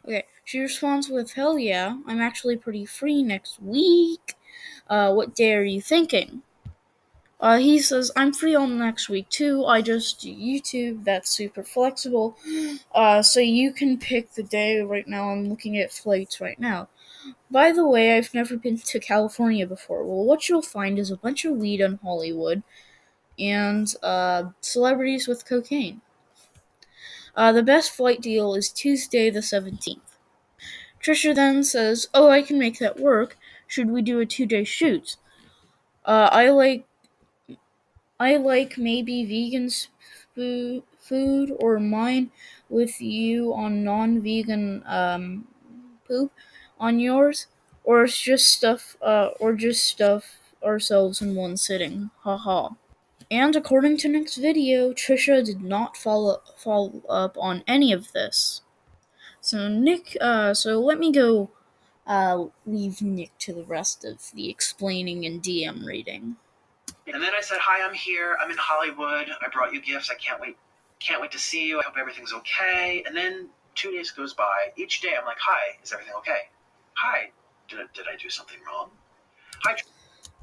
Okay, she responds with, "Hell yeah, I'm actually pretty free next week. What day are you thinking?" He says, "I'm free all next week too. I just do YouTube. That's super flexible. So you can pick the day right now. I'm looking at flights right now. By the way, I've never been to California before. Well, what you'll find is a bunch of weed in Hollywood and celebrities with cocaine. The best flight deal is Tuesday the 17th. Trisha then says, "Oh, I can make that work. Should we do a 2-day shoot? Uh, I like I like maybe vegan food or mine with you on non-vegan poop on yours, or it's just stuff ourselves in one sitting. Haha." And according to Nick's video, Trisha did not follow up on any of this. So let me go leave Nick to the rest of the explaining and DM reading. And then I said, "Hi, I'm here. I'm in Hollywood. I brought you gifts. I can't wait to see you. I hope everything's okay." And then 2 days goes by. Each day I'm like, "Hi, is everything okay? Hi, did I do something wrong? Hi,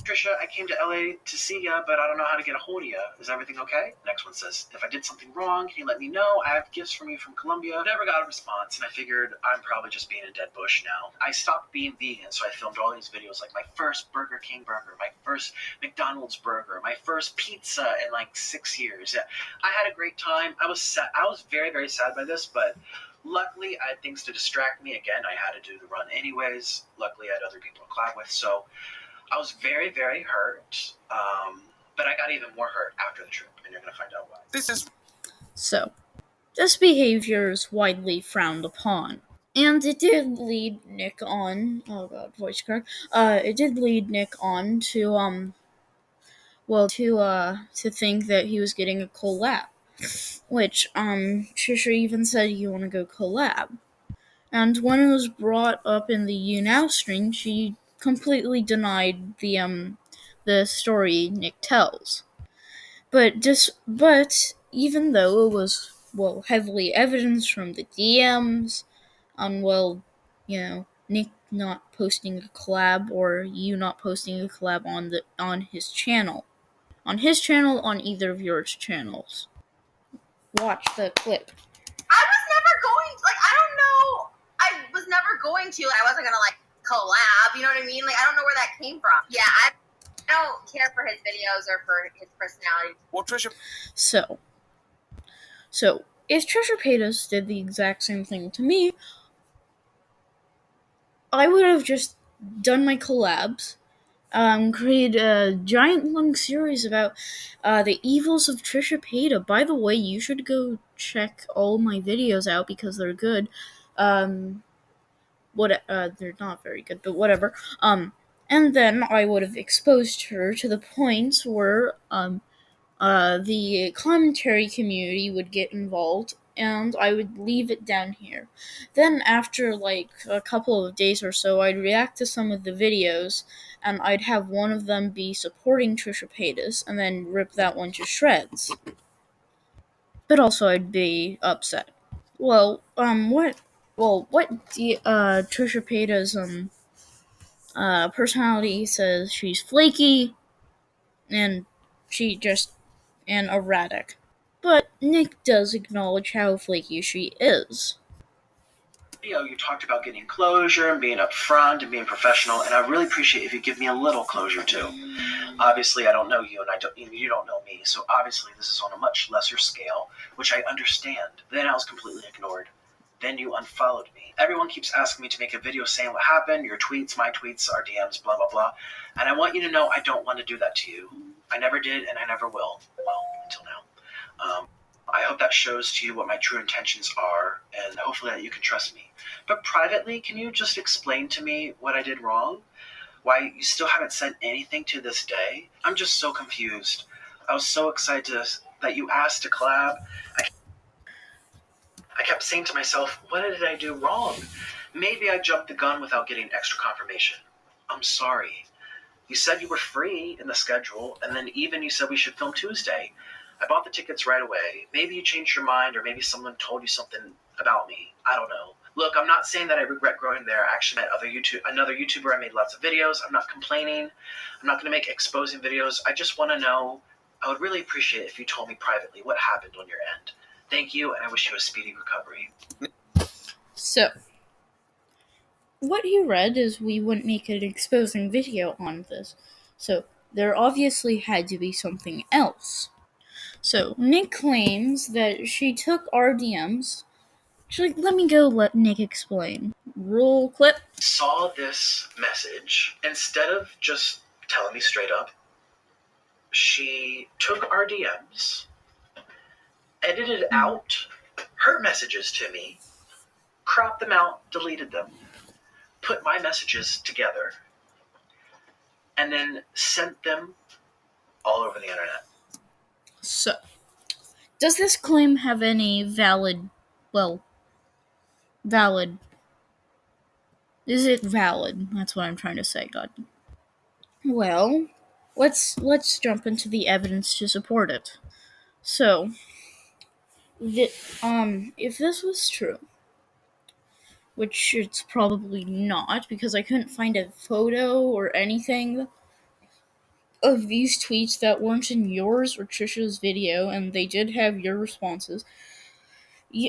Trisha, I came to LA to see ya, but I don't know how to get a hold of ya. Is everything okay?" Next one says, "If I did something wrong, can you let me know? I have gifts from you from Colombia." Never got a response, and I figured I'm probably just being a dead bush now. I stopped being vegan, so I filmed all these videos, like my first Burger King burger, my first McDonald's burger, my first pizza in like 6 years. I had a great time. I was sad. I was very, very sad by this, but luckily I had things to distract me. Again, I had to do the run anyways. Luckily I had other people to collab with, so I was very, very hurt, but I got even more hurt after the trip, and you're going to find out why. So, this behavior is widely frowned upon. And it did lead Nick on. Oh god, voice crack. It did lead Nick on to to think that he was getting a collab, which Trisha even said, "You want to go collab?" And when it was brought up in the You Now stream, she completely denied the story Nick tells. But even though it was heavily evidenced from the DMs on Nick not posting a collab or you not posting a collab on his channel. On his channel, on either of yours channels. Watch the clip. I was never going to, I don't know. I was never going to. I wasn't going to, collab. You know what I mean? I don't know where that came from. Yeah, I don't care for his videos or for his personality. Well, Trisha. So, if Trisha Paytas did the exact same thing to me, I would have just done my collabs, create a giant long series about the evils of Trisha Paytas. By the way, you should go check all my videos out because they're good. They're not very good, but whatever. And then I would have exposed her to the point where the commentary community would get involved, and I would leave it down here. Then, after a couple of days or so, I'd react to some of the videos, and I'd have one of them be supporting Trisha Paytas, and then rip that one to shreds. But also, I'd be upset. What Trisha Paytas' personality says she's flaky, and and erratic. But Nick does acknowledge how flaky she is. You talked about getting closure and being upfront and being professional, and I really appreciate if you give me a little closure too. Obviously, I don't know you, and you don't know me, so obviously this is on a much lesser scale, which I understand. Then I was completely ignored. Then you unfollowed me. Everyone keeps asking me to make a video saying what happened, your tweets, my tweets, our DMs, blah, blah, blah. And I want you to know I don't want to do that to you. I never did, and I never will. Well, until now. I hope that shows to you what my true intentions are, and hopefully that you can trust me. But privately, can you just explain to me what I did wrong? Why you still haven't said anything to this day? I'm just so confused. I was so excited that you asked to collab. I kept saying to myself, what did I do wrong? Maybe I jumped the gun without getting extra confirmation. I'm sorry. You said you were free in the schedule, and then even you said we should film Tuesday. I bought the tickets right away. Maybe you changed your mind, or maybe someone told you something about me. I don't know. Look, I'm not saying that I regret going there. I actually met another YouTuber. I made lots of videos. I'm not complaining. I'm not going to make exposing videos. I just want to know. I would really appreciate it if you told me privately what happened on your end. Thank you, and I wish you a speedy recovery. So, what he read is we wouldn't make an exposing video on this. So, there obviously had to be something else. So, Nick claims that she took RDMs. Actually, let me go let Nick explain. Roll clip. Saw this message. Instead of just telling me straight up, she took our DMs, edited out her messages to me, cropped them out, deleted them, put my messages together, and then sent them all over the internet. So, does this claim have any valid? Is it valid? That's what I'm trying to say, God. Well, let's jump into the evidence to support it. So, if this was true, which it's probably not, because I couldn't find a photo or anything of these tweets that weren't in yours or Trisha's video, and they did have your responses.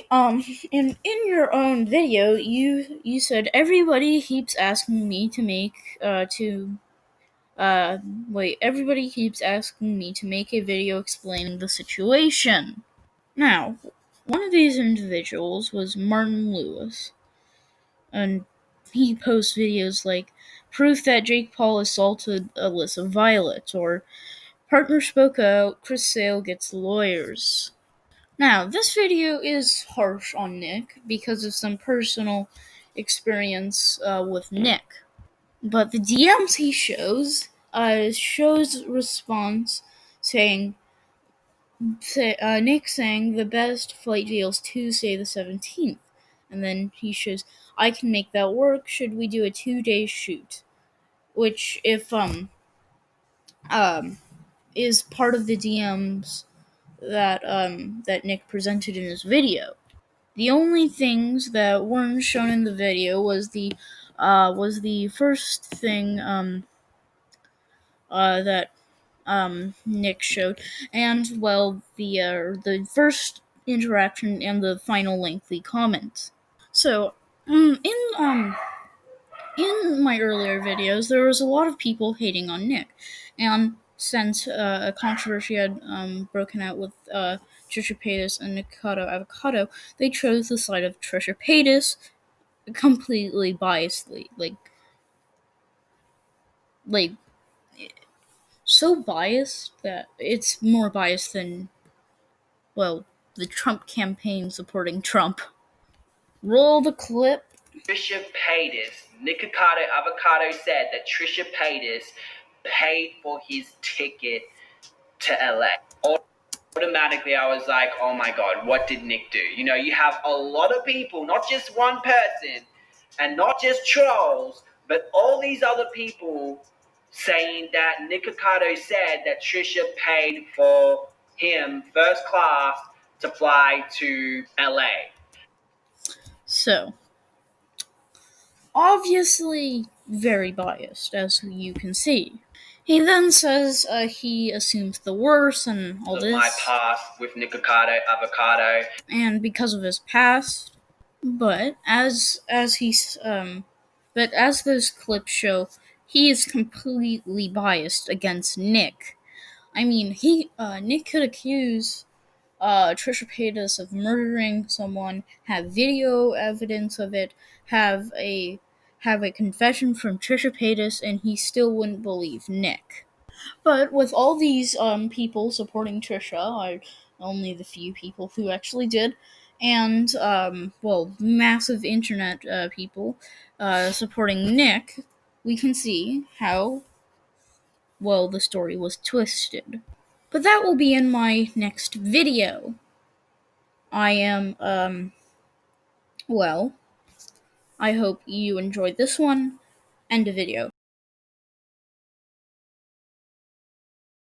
And in your own video, you said everybody keeps asking me to make everybody keeps asking me to make a video explaining the situation. Now, one of these individuals was Martin Lewis, and he posts videos like proof that Jake Paul assaulted Alyssa Violet, or partner spoke out, Chris Sale gets lawyers. Now, this video is harsh on Nick because of some personal experience with Nick. But the DMs he shows response saying, Nick saying the best flight deals Tuesday the 17th. And then he shows, I can make that work, should we do a 2-day shoot? Which, if, is part of the DMs that Nick presented in his video. The only things that weren't shown in the video was the first thing that Nick showed, and the first interaction and the final lengthy comment. So in my earlier videos, there was a lot of people hating on Nick, and since a controversy had broken out with Trisha Paytas and Nikocado Avocado, they chose the side of Trisha Paytas completely biasedly, like so biased that it's more biased than the Trump campaign supporting Trump. Roll the clip. Trisha Paytas, Nikocado Avocado said that Trisha Paytas paid for his ticket to LA. Automatically, I was like, oh my God, what did Nick do? You know, you have a lot of people, not just one person, and not just trolls, but all these other people saying that Nikocado said that Trisha paid for him first class to fly to LA. So, obviously very biased, as you can see. He then says he assumes the worst and all this. My past with Nikocado Avocado. And because of his past. But as those clips show, he is completely biased against Nick. I mean, Nick could accuse Trisha Paytas of murdering someone, have video evidence of it, have a confession from Trisha Paytas, and he still wouldn't believe Nick. But with all these people supporting Trisha, only the few people who actually did, and massive internet people supporting Nick, we can see how the story was twisted. But that will be in my next video. I am, I hope you enjoyed this one. End of video.